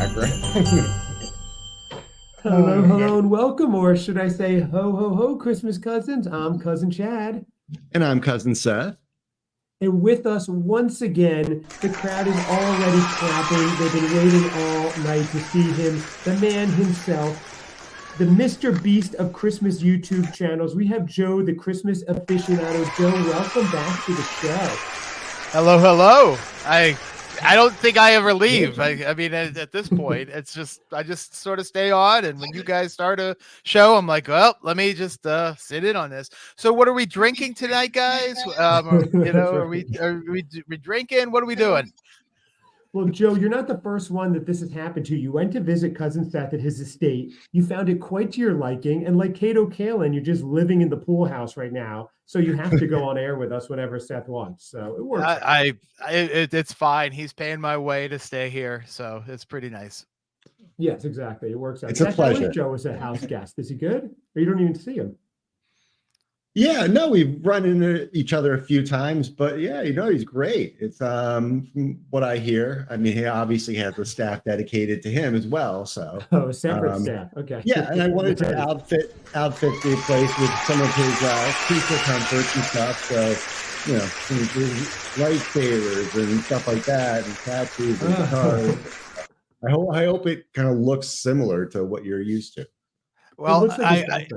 background. Hello, and welcome, or should I say ho, ho, ho, Christmas cousins. I'm Cousin Chad. And I'm Cousin Seth. And with us once again, the crowd is already clapping. They've been waiting all night to see him, the man himself, the Mr. Beast of Christmas YouTube channels. We have Joe, the Christmas aficionado. Joe, welcome back to the show. Hello. I don't think I ever leave. I mean, at this point, I just sort of stay on. And when you guys start a show, I'm like, well, let me just sit in on this. So, what are we drinking tonight, guys? Are we drinking? What are we doing? Well, Joe, you're not the first one that this has happened to. You went to visit Cousin Seth at his estate. You found it quite to your liking. And like Kato Kalin, you're just living in the pool house right now. So you have to go on air with us whenever Seth wants. So it works. It's fine. He's paying my way to stay here. So it's pretty nice. Yes, exactly. It works out. It's a pleasure. Joe is a house guest. Is he good? Or you don't even see him? Yeah, no, we've run into each other a few times, but yeah, he's great. It's from what I hear. I mean, he obviously has the staff dedicated to him as well. So separate staff. Okay. Yeah, and I wanted to outfit the place with some of his creature comforts and stuff. So, his lightsabers and stuff like that, and tattoos and guitars. I hope it kind of looks similar to what you're used to. Well, it looks like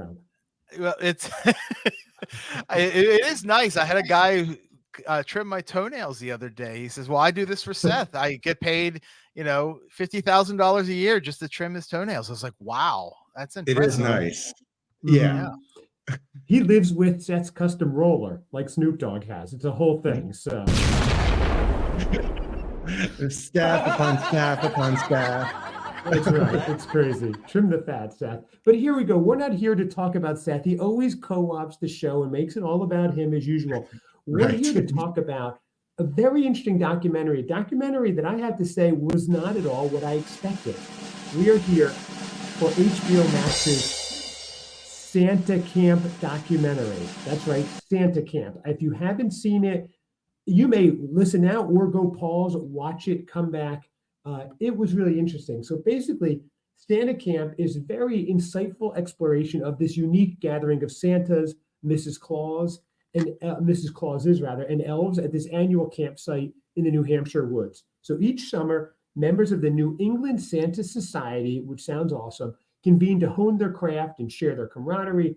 it's it is nice. I had a guy who trim my toenails the other day. He says, well, I do this for Seth. I get paid, $50,000 a year just to trim his toenails. I was like, wow, that's impressive. It is nice. Yeah. He lives with Seth's custom roller like Snoop Dogg has. It's a whole thing. So staff upon staff upon staff. That's right. It's crazy. Trim the fat, Seth. But here we go. We're not here to talk about Seth. He always co-ops the show and makes it all about him as usual. We're here to talk about a very interesting documentary, a documentary that I have to say was not at all what I expected. We are here for HBO Max's Santa Camp documentary. That's right, Santa Camp. If you haven't seen it, you may listen now or go pause, watch it, come back. It was really interesting. So basically, Santa Camp is a very insightful exploration of this unique gathering of Santas, Mrs. Claus, and and elves at this annual campsite in the New Hampshire woods. So each summer, members of the New England Santa Society, which sounds awesome, convene to hone their craft and share their camaraderie.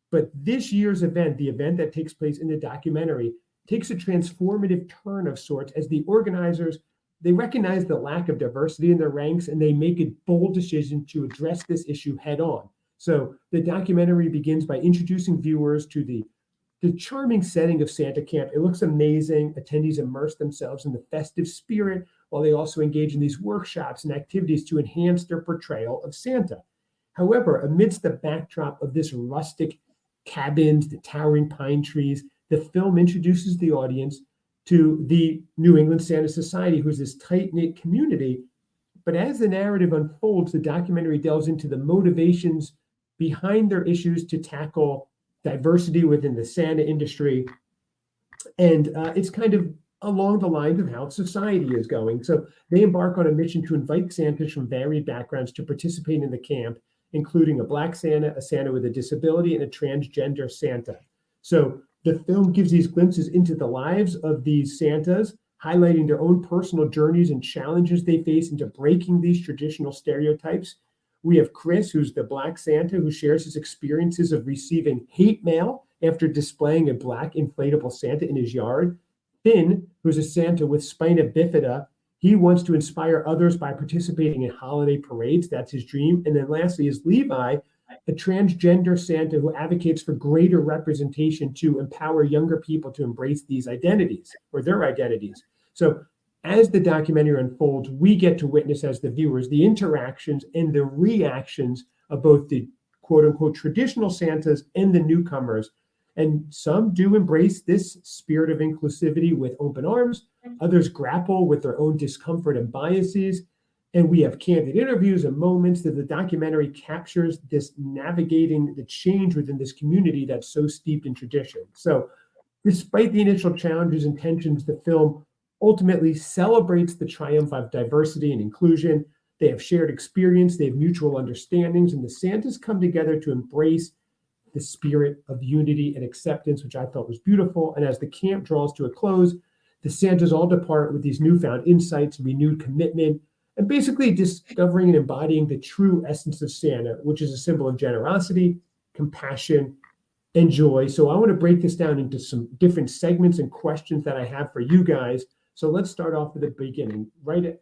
But this year's event, the event that takes place in the documentary, takes a transformative turn of sorts as the organizers they recognize the lack of diversity in their ranks, and they make a bold decision to address this issue head on. So the documentary begins by introducing viewers to the charming setting of Santa Camp. It looks amazing. Attendees immerse themselves in the festive spirit while they also engage in these workshops and activities to enhance their portrayal of Santa. However, amidst the backdrop of this rustic cabins, the towering pine trees, the film introduces the audience to the New England Santa Society, who's this tight-knit community. But as the narrative unfolds, the documentary delves into the motivations behind their issues to tackle diversity within the Santa industry. And it's kind of along the lines of how society is going. So they embark on a mission to invite Santas from varied backgrounds to participate in the camp, including a Black Santa, a Santa with a disability, and a transgender Santa. So the film gives these glimpses into the lives of these Santas, highlighting their own personal journeys and challenges they face into breaking these traditional stereotypes. We have Chris, who's the Black Santa, who shares his experiences of receiving hate mail after displaying a Black inflatable Santa in his yard. Finn, who's a Santa with spina bifida, he wants to inspire others by participating in holiday parades. That's his dream. And then lastly is Levi, a transgender Santa who advocates for greater representation to empower younger people to embrace these identities or their identities. So as the documentary unfolds, we get to witness as the viewers the interactions and the reactions of both the quote unquote traditional Santas and the newcomers. And some do embrace this spirit of inclusivity with open arms. Others grapple with their own discomfort and biases. And we have candid interviews and moments that the documentary captures this navigating the change within this community that's so steeped in tradition. So despite the initial challenges and tensions, the film ultimately celebrates the triumph of diversity and inclusion. They have shared experience, they have mutual understandings, and the Santas come together to embrace the spirit of unity and acceptance, which I thought was beautiful. And as the camp draws to a close, the Santas all depart with these newfound insights, renewed commitment, and basically discovering and embodying the true essence of Santa, which is a symbol of generosity, compassion, and joy. So I want to break this down into some different segments and questions that I have for you guys. So let's start off at the beginning. Right at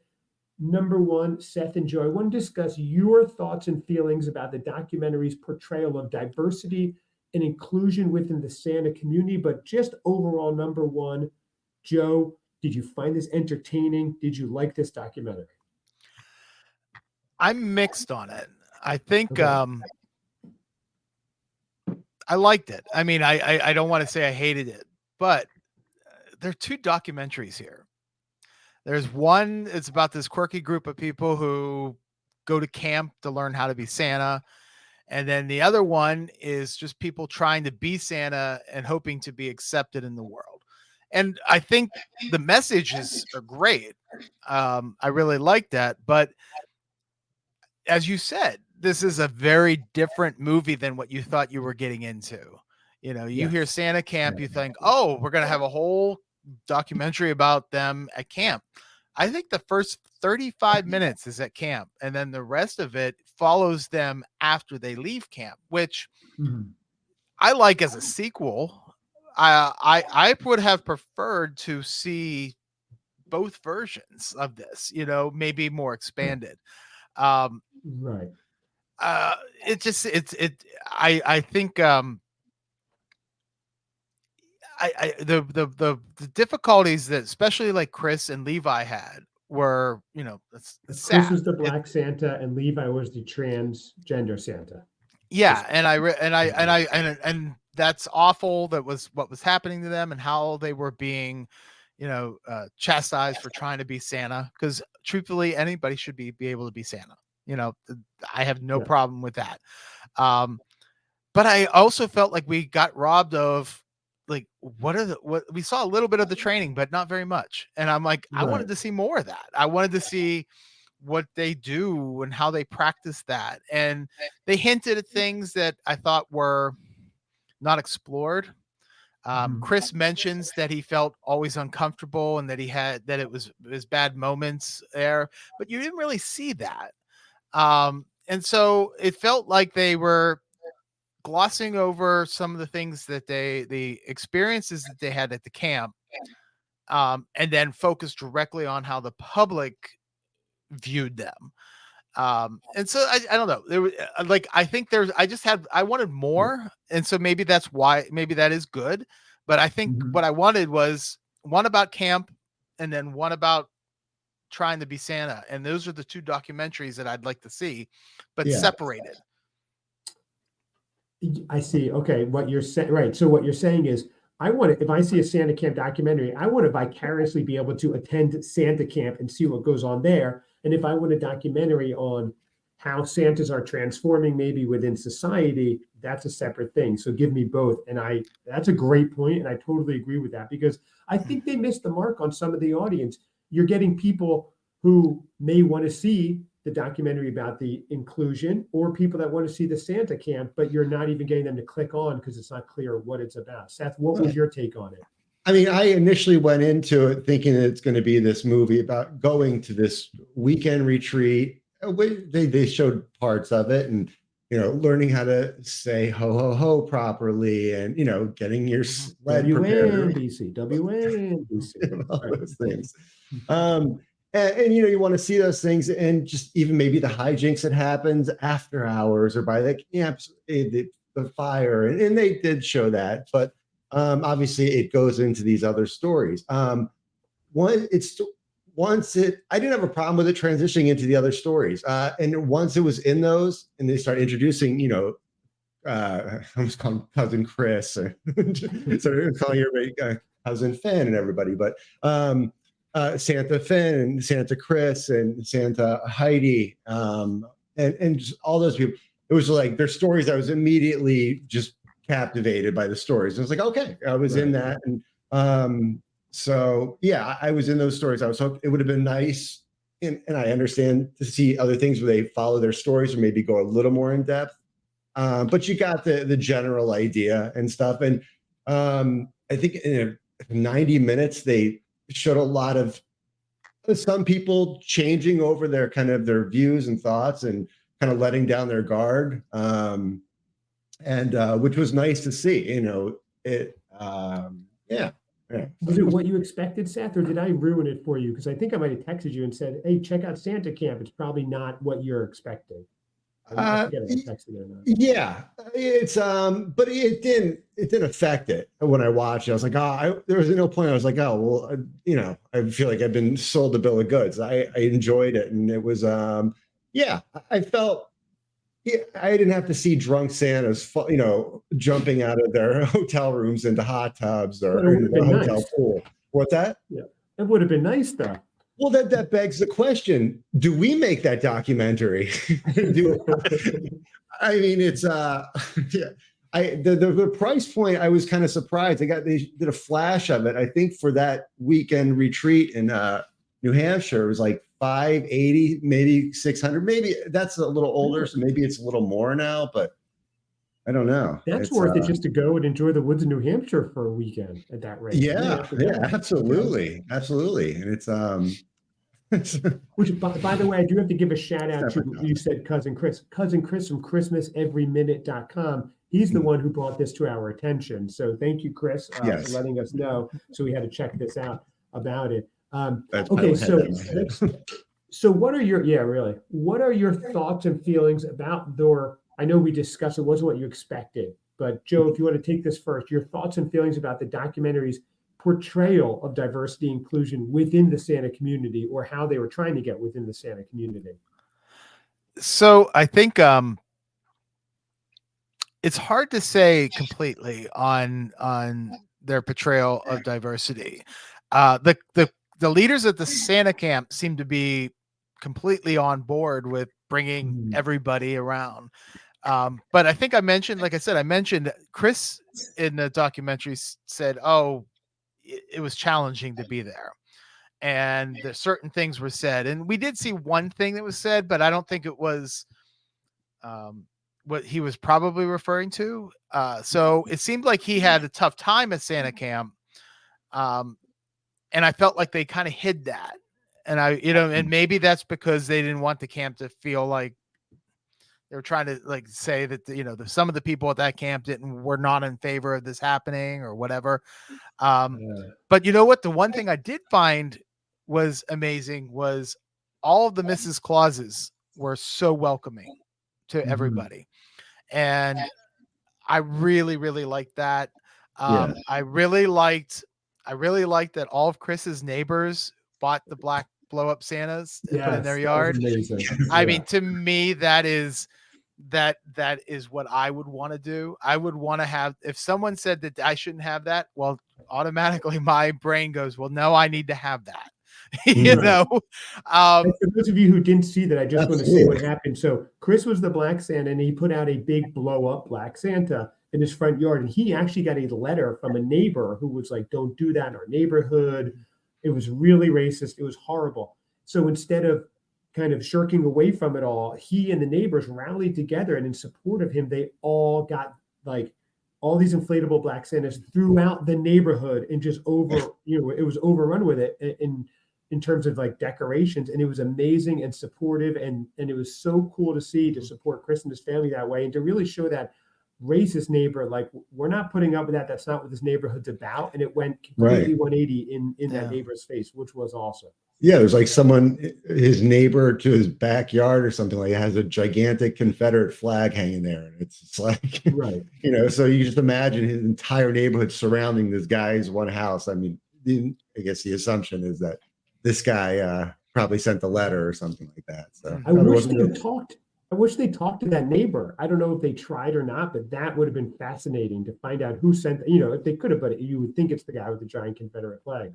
number one, Seth and Joe, I want to discuss your thoughts and feelings about the documentary's portrayal of diversity and inclusion within the Santa community. But just overall, number one, Joe, did you find this entertaining? Did you like this documentary? I'm mixed on it. I think Okay. I liked it. I mean, I don't want to say I hated it, but there are two documentaries here. There's one, it's about this quirky group of people who go to camp to learn how to be Santa. And then the other one is just people trying to be Santa and hoping to be accepted in the world. And I think the messages are great. I really like that. But as you said, this is a very different movie than what you thought you were getting into. You know, you hear Yes. Santa camp, you think, oh, we're going to have a whole documentary about them at camp. I think the first 35 minutes is at camp, and then the rest of it follows them after they leave camp, which I like as a sequel. I would have preferred to see both versions of this, you know, maybe more expanded. Right. It just I think the difficulties that especially like Chris and Levi had were, you know, it's Chris sad. was the Black Santa and Levi was the transgender Santa. Yeah, and that's awful. That was what was happening to them and how they were being, you know, chastised for trying to be Santa. Because truthfully, anybody should be able to be Santa. You know, I have no problem with that. But I also felt like we got robbed of, like, what we saw a little bit of the training, but not very much. And I'm like, I wanted to see more of that. I wanted to see what they do and how they practice that. And they hinted at things that I thought were not explored. Chris mentions that he felt always uncomfortable and that it was bad moments there, but you didn't really see that. And so it felt like they were glossing over some of the things that the experiences that they had at the camp, and then focused directly on how the public viewed them. And so I don't know. There was like, I think I wanted more. And so maybe that's why, maybe that is good. But I think what I wanted was one about camp and then one about trying to be Santa. And those are the two documentaries that I'd like to see, but separated. I see. Okay. What you're saying, right. So what you're saying is, if I see a Santa camp documentary, I want to vicariously be able to attend Santa camp and see what goes on there. And if I want a documentary on how Santas are transforming maybe within society, that's a separate thing. So give me both. And that's a great point. And I totally agree with that, because I think they missed the mark on some of the audience. You're getting people who may want to see the documentary about the inclusion, or people that want to see the Santa camp, but you're not even getting them to click on because it's not clear what it's about. Seth, what was your take on it? I mean, I initially went into it thinking that it's going to be this movie about going to this weekend retreat. They showed parts of it, and, you know, learning how to say ho ho ho properly, and, you know, getting your sled prepared. WNBC. All those things. And you know, you want to see those things, and just even maybe the hijinks that happens after hours or by the camps, the fire, and they did show that, but obviously it goes into these other stories. I didn't have a problem with it transitioning into the other stories, and once it was in those, and they start introducing, you know, I almost call him Cousin Chris, or so calling everybody Cousin Finn and everybody, but Santa Finn and Santa Chris and Santa Heidi, and just all those people. It was like their stories. I was immediately just captivated by the stories. I was like, okay, I was in that, and so yeah, I was in those stories. I was hoping it would have been nice, and I understand to see other things where they follow their stories or maybe go a little more in depth. But you got the general idea and stuff. And I think in 90 minutes, they showed a lot of some people changing over their kind of their views and thoughts and kind of letting down their guard. And which was nice to see, yeah. Was it what you expected, Seth, or did I ruin it for you? Because I think I might have texted you and said, "Hey, check out Santa Camp." It's probably not what you're expecting. I forget if I texted it or not. Yeah, it's but it didn't affect it when I watched it. I was like, there was no point. I was like, oh well, I feel like I've been sold the bill of goods. I enjoyed it, and it was yeah, I felt. Yeah, I didn't have to see drunk Santas, jumping out of their hotel rooms into hot tubs or into the hotel pool. What's that? Yeah, it would have been nice, though. Well, that begs the question: do we make that documentary? I mean, it's yeah. The price point. I was kind of surprised. They did a flash of it. I think for that weekend retreat in New Hampshire, it was like $580, maybe $600. Maybe that's a little older, so maybe it's a little more now. But I don't know. That's worth it just to go and enjoy the woods of New Hampshire for a weekend at that rate. Yeah, absolutely. And it's which, by the way, I do have to give a shout out to, you said Cousin Chris from ChristmasEveryMinute.com. He's the one who brought this to our attention. So thank you, Chris, for letting us know. So we had to check this out about it. Okay, so what are your thoughts and feelings about I know we discussed it wasn't what you expected, but Joe, if you want to take this first, your thoughts and feelings about the documentary's portrayal of diversity inclusion within the Santa community, or how they were trying to get within the Santa community. So I think it's hard to say completely on their portrayal of diversity. The leaders at the Santa camp seem to be completely on board with bringing everybody around. But I think I mentioned Chris in the documentary said, it was challenging to be there. And there's certain things were said. And we did see one thing that was said, but I don't think it was what he was probably referring to. So it seemed like he had a tough time at Santa camp. And I felt like they kind of hid that. And and maybe that's because they didn't want the camp to feel like they were trying to say that, some of the people at that camp were not in favor of this happening or whatever. But you know what? The one thing I did find was amazing was all of the Mrs. Clauses were so welcoming to everybody. And I really, really liked that. I really liked that all of Chris's neighbors bought the black blow up Santas and put in their yard. I mean, to me, that is what I would want to do. I would want to have, if someone said that I shouldn't have that, well, automatically my brain goes, well, no, I need to have that. For those of you who didn't see that, I just want to say what happened. So Chris was the black Santa, and he put out a big blow up black Santa in his front yard. And he actually got a letter from a neighbor who was like, don't do that in our neighborhood. It was really racist. It was horrible. So instead of kind of shirking away from it all, he and the neighbors rallied together, and in support of him, they all got all these inflatable black Santas throughout the neighborhood, and just it was overrun with it in terms of decorations. And it was amazing and supportive. And it was so cool to see, to support Chris and his family that way, and to really show that racist neighbor, we're not putting up with that. That's not what this neighborhood's about. And it went completely 180 in that neighbor's face, which was awesome. Yeah, there's someone, his neighbor to his backyard or something has a gigantic Confederate flag hanging there. And it's right. So you just imagine his entire neighborhood surrounding this guy's one house. I mean, I guess the assumption is that this guy probably sent the letter or something like that. So I wish they talked to that neighbor. I don't know if they tried or not, but that would have been fascinating to find out who sent, if they could have, but you would think it's the guy with the giant Confederate flag.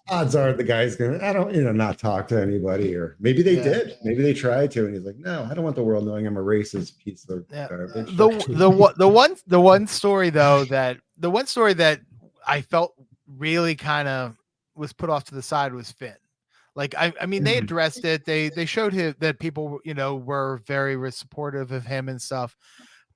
Odds are the guy's going to, not talk to anybody, or maybe they did. Maybe they tried to, and he's like, no, I don't want the world knowing I'm a racist piece of garbage. The one story that I felt really kind of was put off to the side was Finn. Like, I mean, they addressed it. They showed him that people, were very supportive of him and stuff.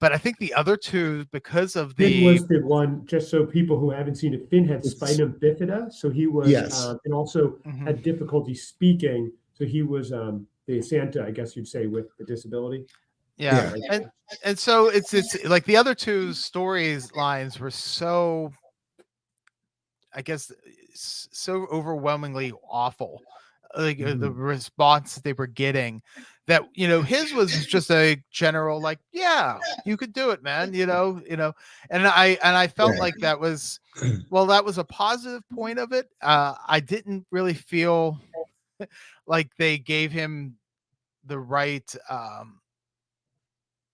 But I think the other two, because of Finn the, was the one, just so people who haven't seen it, Finn had It's spina bifida, so he was, yes, and also Mhm. had difficulty speaking. So he was the Santa, I guess you'd say, with the disability. yeah, yeah, Right? and so it's like the other two stories lines were so, I guess, so overwhelmingly awful, like the Mhm. response that they were getting, that his was just a general, like, yeah, you could do it, man, and I felt right. like that was, well, that was a positive point of it. I didn't really feel like they gave him the right,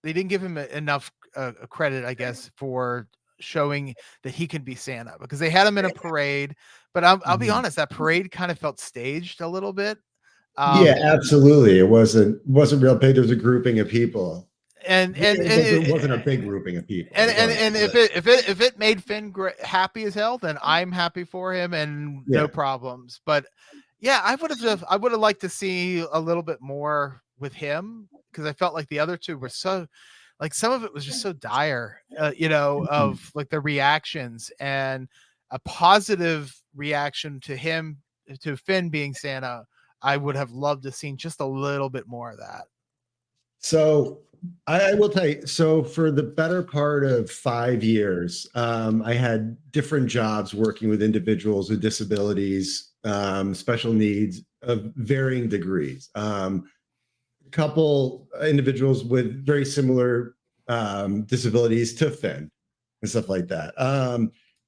they didn't give him enough credit, I guess, for showing that he can be Santa, because they had him in a parade. But I'll be Mhm. honest, that parade kind of felt staged a little bit. Yeah, Um, absolutely. It wasn't real big. There was a grouping of people. and Yeah, and it and wasn't a big grouping of people. and It and, wasn't. and But if it made Finn happy as hell, then I'm happy for him and no yeah, problems. But yeah, I would have liked to see a little bit more with him, because I felt like the other two were so, like, some of it was just so dire, Mhm. of like the reactions, and a positive reaction to him, to Finn being Santa. I would have loved to seen just a little bit more of that. So I will tell you. So for the better part of 5 years, I had different jobs working with individuals with disabilities, special needs of varying degrees. Couple individuals with very similar disabilities to Finn and stuff like that.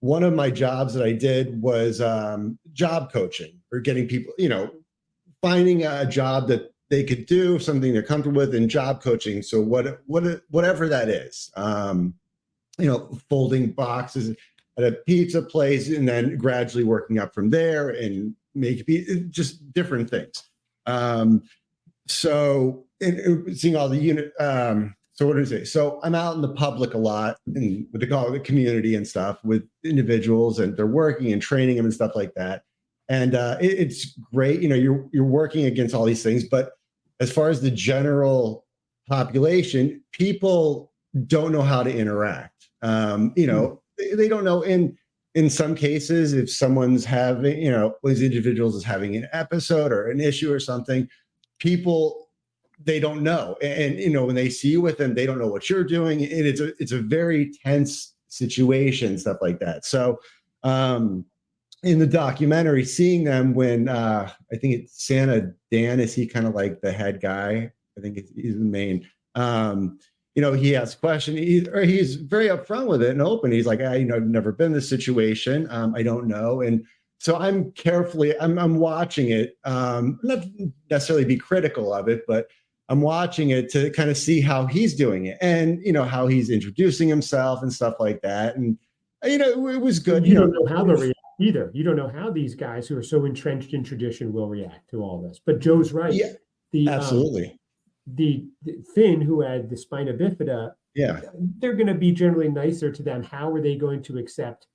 One of my jobs that I did was job coaching, or getting people, finding a job that they could do, something they're comfortable with, and job coaching. So whatever that is, folding boxes at a pizza place, and then gradually working up from there and make just different things. Seeing all the unit. So what do I say? So I'm out in the public a lot, and what they call the community and stuff, with individuals, and they're working and training them and stuff like that. And it's great. You're working against all these things, but as far as the general population, people don't know how to interact. They don't know. In some cases, if someone's having, these individuals is having an episode or an issue or something, people, they don't know, and when they see you with them, they don't know what you're doing, and it's a very tense situation, stuff like that. So in the documentary, seeing them when I think it's Santa Dan, is he kind of like the head guy? I think he's the main. He asks questions. He's very upfront with it and open. He's like, I've never been in this situation. I don't know. And so I'm watching it, not necessarily be critical of it, but I'm watching it to kind of see how he's doing it, and how he's introducing himself and stuff like that. And it was good. You don't know how they'll react either. You don't know how these guys who are so entrenched in tradition will react to all this. But Joe's right. Yeah, The absolutely. the Finn, who had the spina bifida, Yeah, they're going to be generally nicer to them. How are they going to accept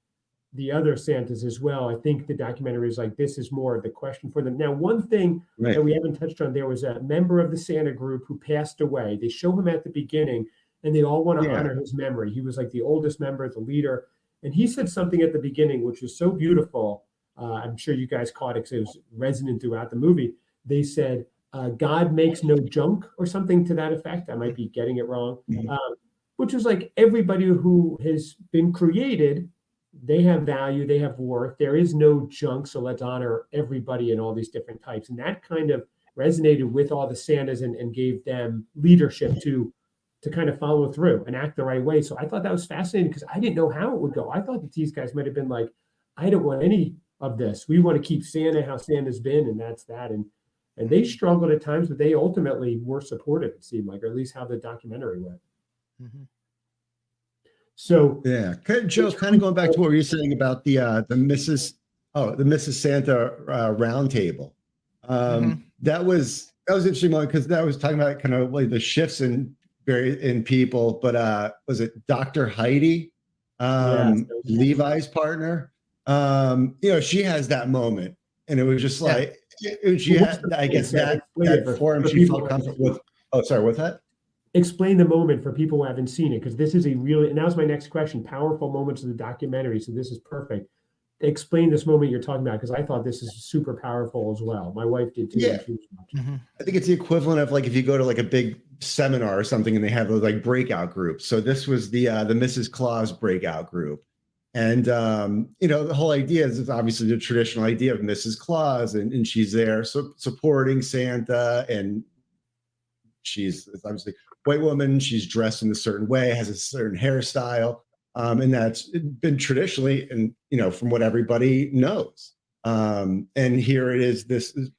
the other Santas as well? I think the documentary is like, this is more of the question for them. Now, one thing that right. we haven't touched on, there was a member of the Santa group who passed away. They show him at the beginning, and they all want to Yeah, honor his memory. He was like the oldest member, the leader. And he said something at the beginning, which was so beautiful. I'm sure you guys caught it because it was resonant throughout the movie. They said, God makes no junk, or something to that effect. I might be getting it wrong. mhm, Which was like, everybody who has been created, they have value, they have worth. There is no junk, so let's honor everybody in all these different types. And that kind of resonated with all the Santas, and gave them leadership to kind of follow through and act the right way. So I thought that was fascinating, because I didn't know how it would go. I thought that these guys might have been like, I don't want any of this. We want to keep Santa how Santa's been, and that's that. And they struggled at times, but they ultimately were supportive, it seemed like, or at least how the documentary went. Mhm. So yeah. Joe, kind of going back to what you were saying about the Mrs. Santa round table. Mhm. That was interesting one, because that was talking about kind of like the shifts in people. But was it Dr. Heidi, yeah, Levi's partner? She has that moment, and it was just Yeah. like, I guess that Explain it form for she people felt who haven't comfortable seen with. Oh, sorry, what's that? explain the moment for people who haven't seen it, because this is a really, and that was my next question, powerful moments of the documentary. So this is perfect. Explain this moment you're talking about, because I thought this is super powerful as well. My wife did too when Yeah, she was watching. Mhm. I think it's the equivalent of like if you go to like a big seminar or something and they have those like breakout groups. So this was the Mrs. Claus breakout group. And the whole idea is obviously the traditional idea of Mrs. Claus, and she's there supporting Santa, and she's obviously a white woman. She's dressed in a certain way, has a certain hairstyle, and that's been traditionally, and from what everybody knows. And here it is, this this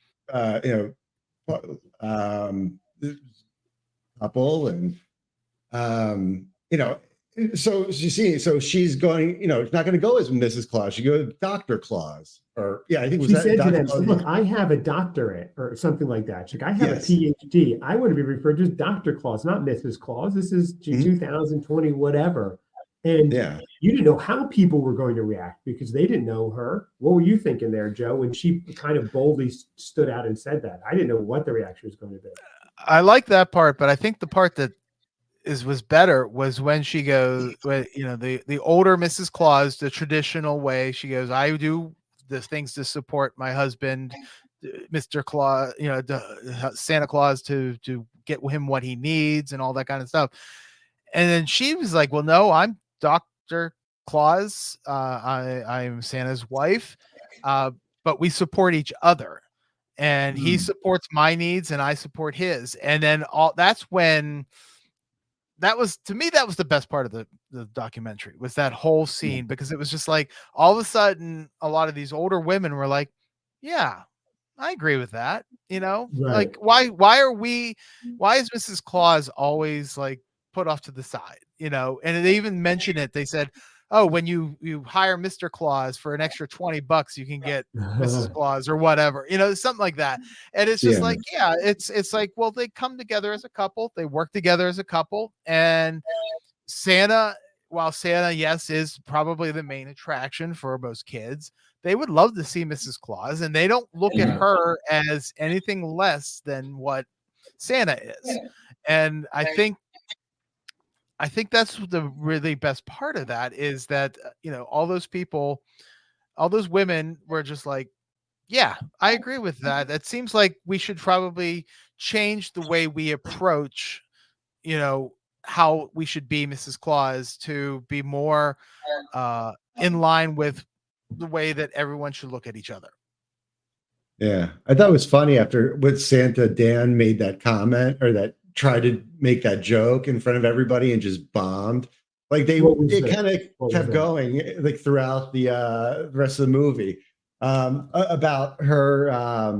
couple, and um, you know, so you see, so she's going, it's not going to go as Mrs. Claus. She goes Dr. Claus, or yeah, I think it was She that said to Dr. them, Claus. look, I have a doctorate or something like that. She's like, I have a Yes. PhD. I want to be referred to as Dr. Claus, not Mrs. Claus. This is 2020, whatever. And Yeah. you didn't know how people were going to react because they didn't know her. What were you thinking there, Joe, when she kind of boldly stood out and said that? I didn't know what the reaction was going to be. I like that part, but I think the part that was better was when she goes, the older Mrs. Claus, the traditional way. She goes, I do the things to support my husband, Mr. Claus, Santa Claus, to get him what he needs and all that kind of stuff. And then she was like, well, no, I'm Dr. Claus. I'm Santa's wife. But we support each other, and he supports my needs and I support his. And then that's when that was, to me, that was the best part of the documentary, was that whole scene, because it was just like, all of a sudden, a lot of these older women were like, yeah, I agree with that. Right. Like, why is Mrs. Claus always like put off to the side, and they even mentioned it. They said, oh, when you hire Mr. Claus for an extra $20, you can get Mrs. Claus or whatever, something like that. And it's just like, yeah, it's like, well, they come together as a couple, they work together as a couple, and Santa, while Santa, yes, is probably the main attraction for most kids, they would love to see Mrs. Claus, and they don't look at her as anything less than what Santa is. And I think that's the really best part of that, is that, all those people, all those women were just like, yeah, I agree with that. It seems like we should probably change the way we approach, how we should be Mrs. Claus, to be more in line with the way that everyone should look at each other. Yeah, I thought it was funny after with Santa, Dan made that comment, or that tried to make that joke in front of everybody and just bombed. Like it kind of kept going like throughout the rest of the movie, about her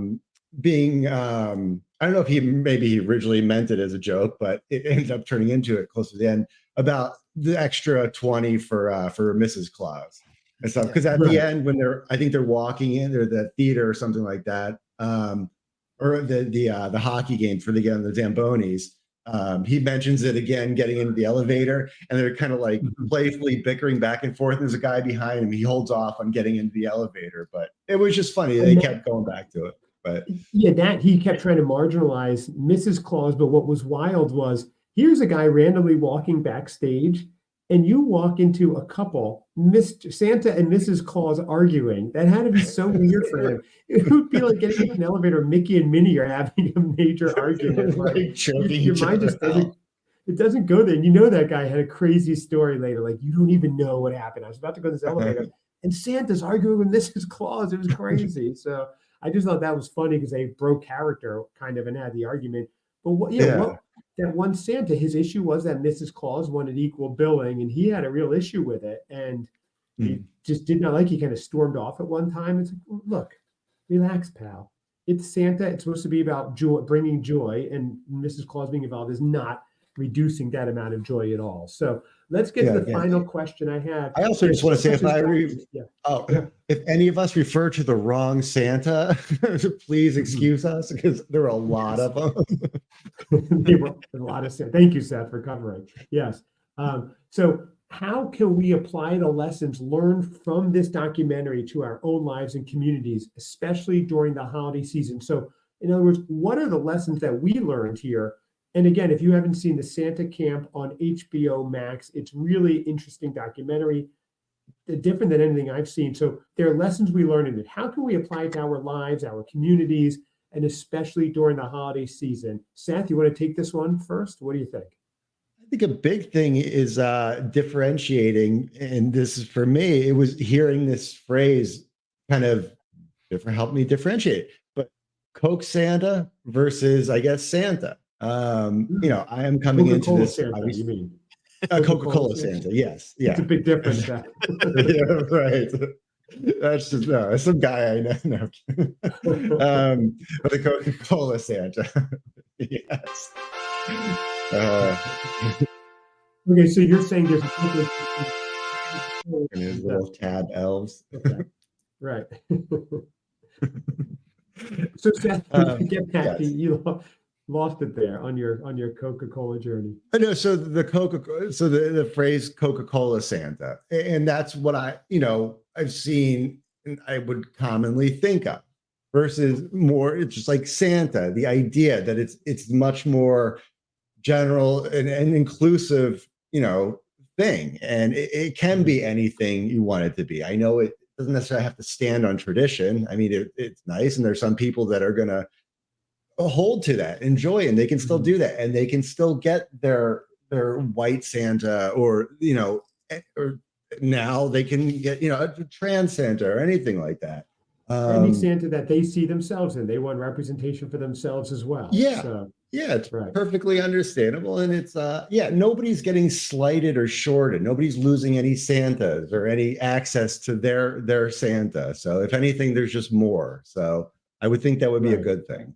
being. I don't know if he originally meant it as a joke, but it ended up turning into it close to the end, about the extra 20 for Mrs. Claus and stuff. Because at the end, when I think they're walking in, or the theater or something like that, or the hockey game for the Zambonis. He mentions it again, getting into the elevator, and they're kind of like playfully bickering back and forth. There's a guy behind him. He holds off on getting into the elevator, but it was just funny. They kept going back to it. But yeah, that he kept trying to marginalize Mrs. Claus. But what was wild was, here's a guy randomly walking backstage, and you walk into a couple, Mr. Santa and Mrs. Claus, arguing. That had to be so weird for him. It would be like getting in an elevator, Mickey and Minnie are having a major argument. Like, your mind just doesn't go there. And that guy had a crazy story later. Like, you don't even know what happened. I was about to go to this elevator, and Santa's arguing with Mrs. Claus. It was crazy. So I just thought that was funny, because they broke character kind of and had the argument. But what that one Santa, his issue was that Mrs. Claus wanted equal billing, and he had a real issue with it. And he just did not like, he kind of stormed off at one time. It's like, look, relax, pal. It's Santa. It's supposed to be about joy, bringing joy, and Mrs. Claus being involved is not reducing that amount of joy at all. So let's get to the final question I have. I also just want to say, if any of us refer to the wrong Santa, please excuse us, because there were a lot of them. There were a lot of Santa. Thank you, Seth, for covering. Yes. So how can we apply the lessons learned from this documentary to our own lives and communities, especially during the holiday season? So, in other words, what are the lessons that we learned here? And again, if you haven't seen the Santa Camp on HBO Max, it's really interesting documentary, different than anything I've seen. So there are lessons we learn in it. How can we apply it to our lives, our communities, and especially during the holiday season? Seth, you want to take this one first? What do you think? I think a big thing is differentiating, and this is for me. It was hearing this phrase kind of different, help me differentiate. But Coke Santa versus, I guess, Santa. I am coming into this. Santa, you mean? Coca-Cola Santa, yes, yeah. It's a big difference. Yeah, right. That's just some guy I know. But the Coca-Cola Santa, yes. Okay, so you're saying there's a and his little tab elves. Okay. Right. So Seth, get back to you lost it there on your Coca-Cola journey. I know. So the phrase Coca-Cola Santa, and that's what I've seen and I would commonly think of, versus more, it's just like Santa, the idea that it's much more general and inclusive, thing. And it can be anything you want it to be. I know it doesn't necessarily have to stand on tradition. I mean, it's nice. And there's some people that are going to hold to that, enjoy, and they can still do that. And they can still get their white Santa, or now they can get, a trans Santa or anything like that. Any Santa that they see themselves in. They want representation for themselves as well. Yeah. So, yeah, it's perfectly understandable. And it's, nobody's getting slighted or shorted. Nobody's losing any Santas or any access to their Santa. So if anything, there's just more. So I would think that would be a good thing.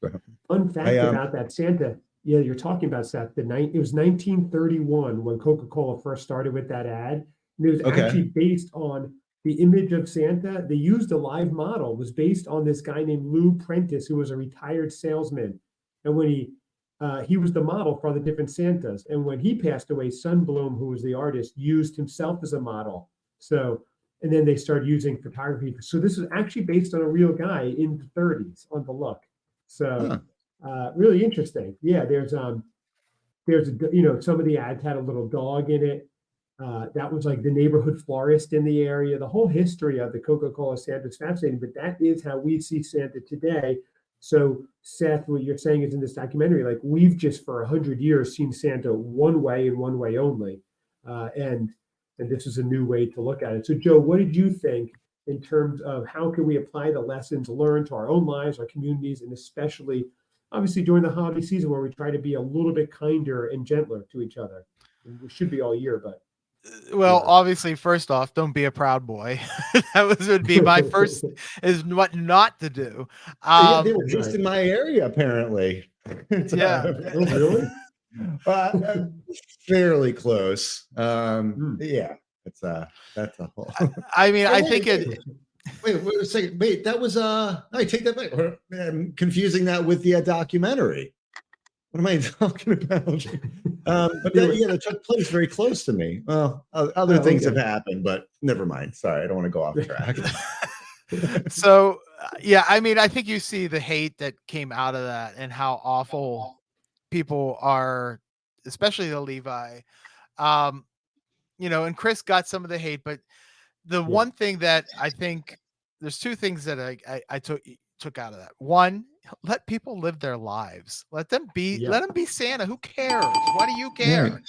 So, fun fact about that Santa. Yeah, you're talking about Seth. It was 1931 when Coca-Cola first started with that ad. And it was actually based on the image of Santa. They used a live model. It was based on this guy named Lou Prentice, who was a retired salesman. And when he was the model for all the different Santas. And when he passed away, Sunbloom, who was the artist, used himself as a model. So, and then they started using photography. So this is actually based on a real guy in the 30s on the look. So really interesting. Yeah, there's some of the ads had a little dog in it. That was like the neighborhood florist in the area. The whole history of the Coca-Cola Santa is fascinating, but that is how we see Santa today. So Seth, what you're saying is in this documentary, like we've just for 100 years seen Santa one way and one way only. And this is a new way to look at it. So Joe, what did you think in terms of how can we apply the lessons learned to our own lives, our communities, and especially obviously during the holiday season where we try to be a little bit kinder and gentler to each other? We should be all year, but. Well, obviously, first off, don't be a proud boy. Would be my first is what not to do. They were just in my area, apparently. Yeah. Really? Fairly close. Yeah, that's a whole. I mean, I think it. Wait a second. Wait, that was I take that back. I'm confusing that with the documentary. What am I talking about? But that took place very close to me. Well, other things have happened, but never mind. Sorry, I don't want to go off track. So, I mean, I think you see the hate that came out of that and how awful people are, especially the Levi. And Chris got some of the hate, but the one thing that I think there's two things that I took out of that. One, let people live their lives. Let them be Santa. Who cares? Why do you care?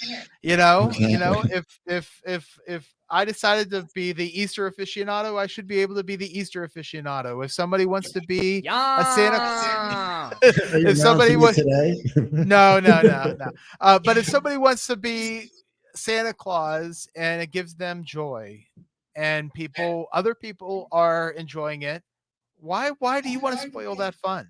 If I decided to be the Easter aficionado, I should be able to be the Easter aficionado. If somebody wants to be a Santa, if somebody wants today, no. But if somebody wants to be Santa Claus and it gives them joy, and other people are enjoying it, why do you want to spoil that fun?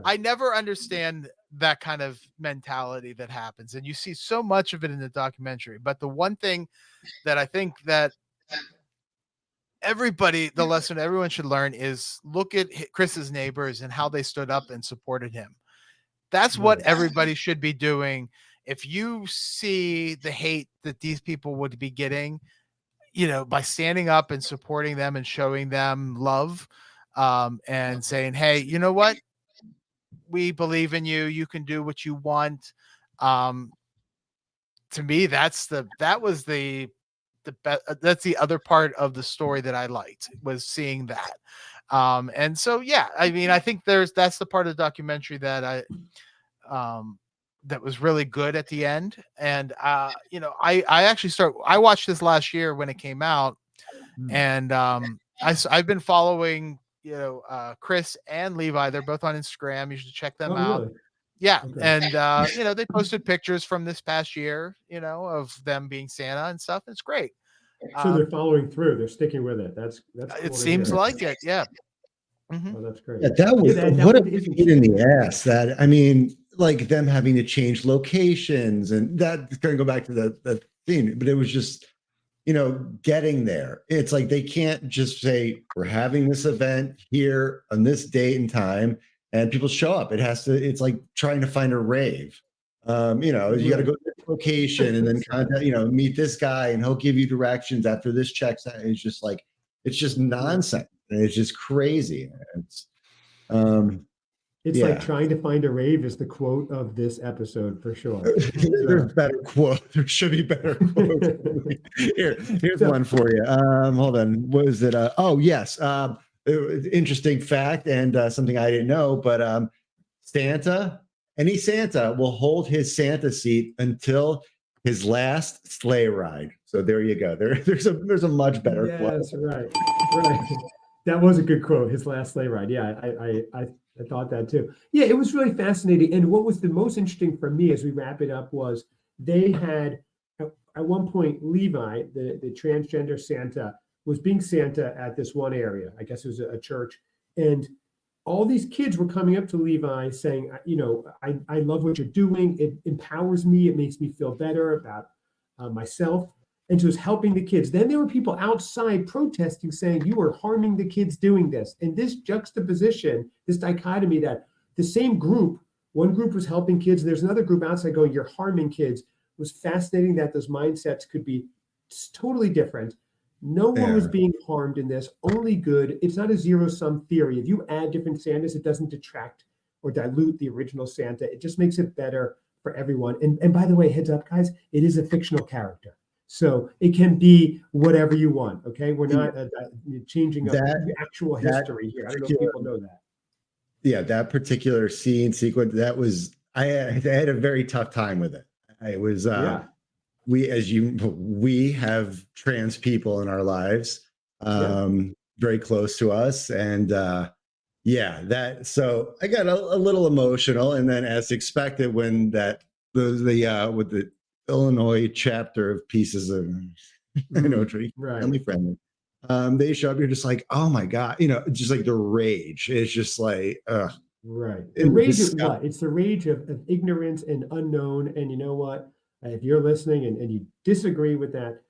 I never understand that kind of mentality that happens, and you see so much of it in the documentary. But the one thing that I think that the lesson everyone should learn is look at Chris's neighbors and how they stood up and supported him. That's what everybody should be doing if you see the hate that these people would be getting, by standing up and supporting them and showing them love, and saying, hey, you know what? We believe in you. You can do what you want. To me, that's the other part of the story that I liked, was seeing that. And so, yeah, I mean, I think that's the part of the documentary that that was really good at the end. And, I watched this last year when it came out, and, I've been following, Chris and Levi. They're both on Instagram. You should check them Oh, out. really? Yeah. Okay. And, they posted pictures from this past year, of them being Santa and stuff. It's great. So they're following through. They're sticking with it. That's cool. It seems like it. Yeah. Mm-hmm. Oh, that's great. Yeah, that was that what a one isn't pain in the ass. That, I mean, like them having to change locations, and that's going to go back to the theme. But it was just, getting there. It's like they can't just say we're having this event here on this date and time, and people show up. It's like trying to find a rave. You got to go to this location and then contact, meet this guy, and he'll give you directions after this checks out. It's just like, it's just nonsense. And it's just crazy. It's like trying to find a rave is the quote of this episode for sure. There's better quote. There should be better quotes. Here's one for you. Hold on. What is it? Oh, yes. Interesting fact, and something I didn't know, but any Santa will hold his Santa seat until his last sleigh ride. So there you go. There's a much better quote. Yes, right. That was a good quote. His last sleigh ride. Yeah, I thought that too. Yeah, it was really fascinating. And what was the most interesting for me as we wrap it up was they had, at one point, Levi, the transgender Santa, was being Santa at this one area. I guess it was a church. And all these kids were coming up to Levi saying, I love what you're doing. It empowers me. It makes me feel better about myself. And so it was helping the kids. Then there were people outside protesting, saying, you are harming the kids doing this. And this juxtaposition, this dichotomy that the same group, one group was helping kids, there's another group outside going, you're harming kids, was fascinating that those mindsets could be totally different. No one was being harmed in this, only good. It's not a zero-sum theory. If you add different Santas, it doesn't detract or dilute the original Santa. It just makes it better for everyone. And by the way, heads up, guys, it is a fictional character. So it can be whatever you want. Okay, we're not changing up the actual history here. I don't know if people know that. Yeah, that particular sequence, that was I had a very tough time with it. It was we have trans people in our lives, very close to us, and so I got a little emotional, and then as expected when with the Illinois chapter of Pieces of Family Friendly, they show up, you're just like, oh my God, just like the rage. It's just like, right. The rage of what? It's the rage of ignorance and unknown. And you know what? If you're listening and you disagree with that,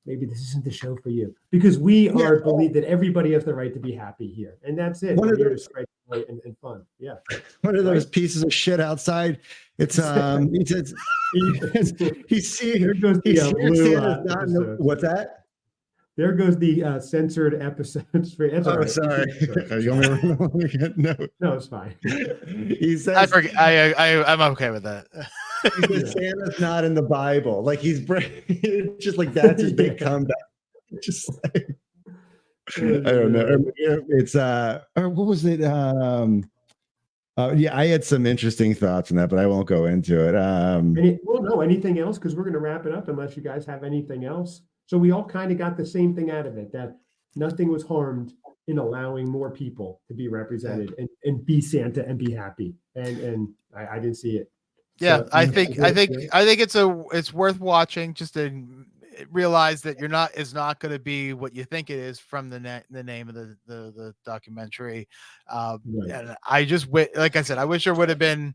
maybe this isn't the show for you, because we believe that everybody has the right to be happy here. And that's it. We're here to spread joy and fun. Yeah. One of those pieces of shit outside. It's he's seeing what's that? There goes the censored episodes. Sorry. No, it's fine. He says, I forget. I'm okay with that. He says Santa's not in the Bible. Like just like that's his big comeback. Just like, I don't know. It's what was it? I had some interesting thoughts on that, but I won't go into it. Anything else? Because we're going to wrap it up unless you guys have anything else. So we all kind of got the same thing out of it, that nothing was harmed in allowing more people to be represented and be Santa and be happy. And I didn't see it. Yeah, So, I think it's worth watching, just to realize that is not going to be what you think it is from the name of the documentary. And I just like I said, I wish there would have been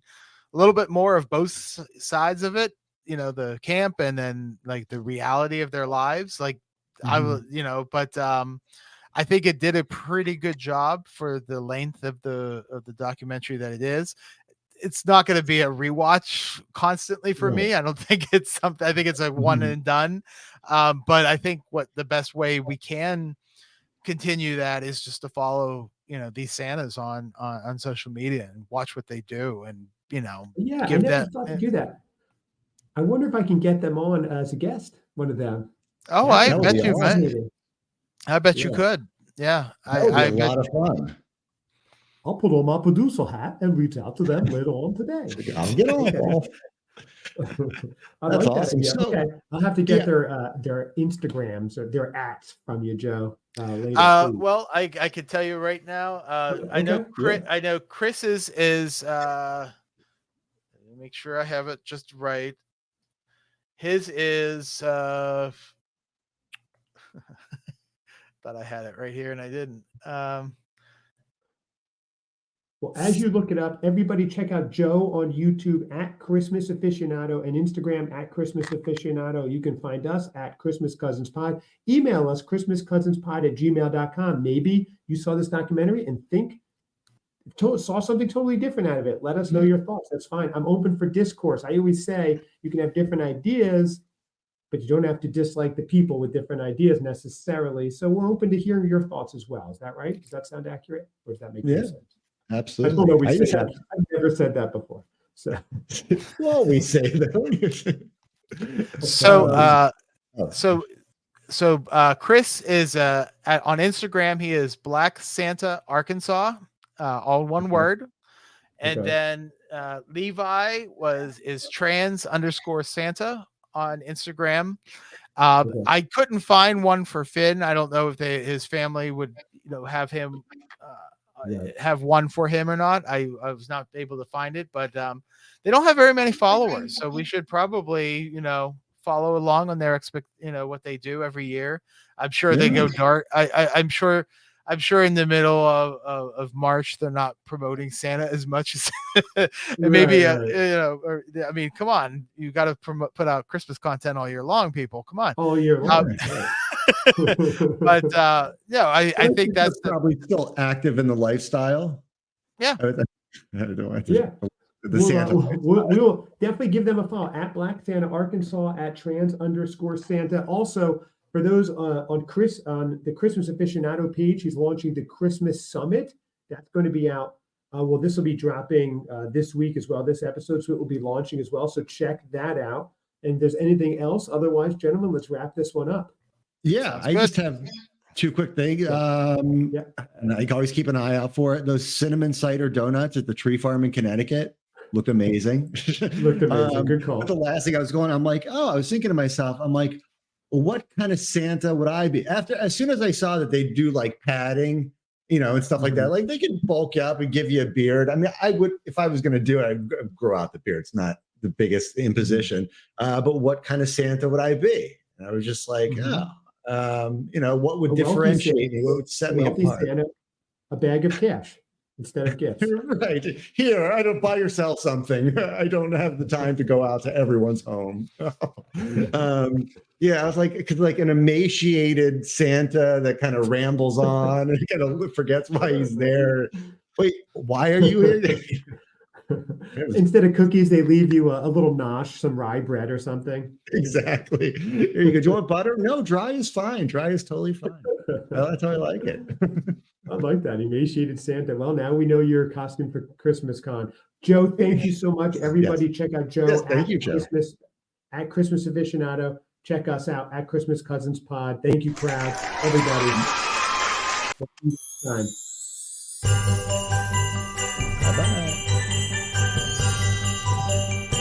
a little bit more of both sides of it. The camp and then like the reality of their lives. Like I was, but I think it did a pretty good job for the length of the documentary that it is. it's not going to be a rewatch constantly for Right. me. I don't think it's something. I think it's a one and done. But I think what the best way we can continue that is just to follow, these Santas on social media and watch what they do, and Yeah, I give never that. thought to do that. I wonder if I can get them on as a guest, one of them. Oh, That I would bet be you, man. fascinating. I bet you Yeah. could. Yeah, That would be I a bet. lot of fun. I'll put on my producer hat and reach out to them later on today. I'll get on, Paul. I That's like that awesome. idea. So, Okay, I'll have to get yeah. their Instagrams or their @s from you, Joe. Later. Please. Well, I could tell you right now. I know Okay, Chris. I know Chris's is. Let me make sure I have it just right. His is. Thought I had it right here and I didn't. Well, as you look it up, everybody check out Joe on YouTube @Christmas Aficionado and Instagram @Christmas Aficionado. You can find us @Christmas Cousins Pod. Email us christmascousinspod@gmail.com. Maybe you saw this documentary and saw something totally different out of it. Let us know your thoughts. That's fine. I'm open for discourse. I always say you can have different ideas, but you don't have to dislike the people with different ideas necessarily. So we're open to hearing your thoughts as well. Is that right? Does that sound accurate? Or does that make Yeah. sense? Absolutely. I don't always say that. I've never said that before. So You always say that. So Chris is on Instagram. He is Black Santa Arkansas, all one word, and then Levi is trans_Santa on Instagram. I couldn't find one for Finn. I don't know if his family would have him have one for him or not. I was not able to find it, but they don't have very many followers, so we should probably follow along on their what they do every year. I'm sure they go dark. I'm sure in the middle of March they're not promoting Santa as much as maybe or, I mean, come on, you got to put out Christmas content all year long, people. Come on, all year long. But I think that's probably still active in the lifestyle. Yeah. I don't know. Yeah. Santa. We'll definitely give them a follow @Black Santa Arkansas @trans_Santa. Also, for those on the Christmas Aficionado page, he's launching the Christmas Summit. That's going to be out. Well, this will be dropping this week as well, this episode, so it will be launching as well. So check that out. And if there's anything else, otherwise, gentlemen, let's wrap this one up. Yeah, I just have two quick things. And I always keep an eye out for it. Those cinnamon cider donuts at the tree farm in Connecticut look amazing. Looked amazing. Good call. But the last thing I was thinking to myself, I'm like, well, what kind of Santa would I be? As soon as I saw that they do like padding, and stuff like that, like they can bulk you up and give you a beard. I mean, I would, if I was going to do it, I'd grow out the beard. It's not the biggest imposition. But what kind of Santa would I be? And I was just like, what would differentiate me? What would set me apart? Santa, a bag of cash instead of gifts. Right. Here, I don't buy yourself something. I don't have the time to go out to everyone's home. I was like an emaciated Santa that kind of rambles on and kind of forgets why he's there. Wait, why are you here? Instead of cookies, they leave you a little nosh, some rye bread or something. Exactly. Here you go. Do you want butter? No, dry is fine. Dry is totally fine. Well, that's how I like it. I like that. Emaciated Santa. Well, now we know your costume for Christmas Con. Joe, thank you so much. Everybody check out Joe, thank you, Joe. Christmas Aficionado. Check us out @Christmas Cousins Pod. Thank you, crowd. Everybody. Time. Bye-bye.